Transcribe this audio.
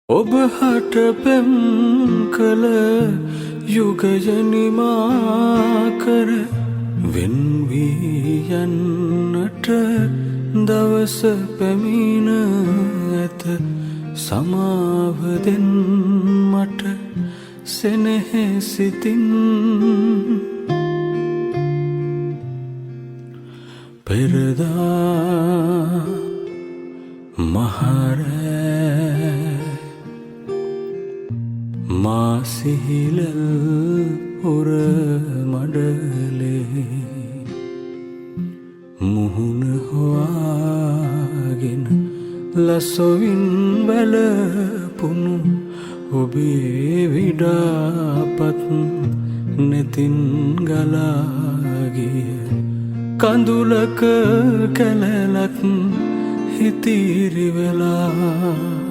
ඔබ හට පෙම් කළ යුගය නිමා කර වෙන් වී යන්නට දවස පැමිණ ඇත. සමාව දෙන් මට සෙනෙහසිතින් පෙරදා මහරෑ මා සිහිලල් පුර මඩලේ මුහුණ හොයාගෙන ලසොවින් වැළපුණු ඔබේ විඩාපත් නෙතින් ගලා ගිය කඳුලක කැලලක් හිතිරි වෙලා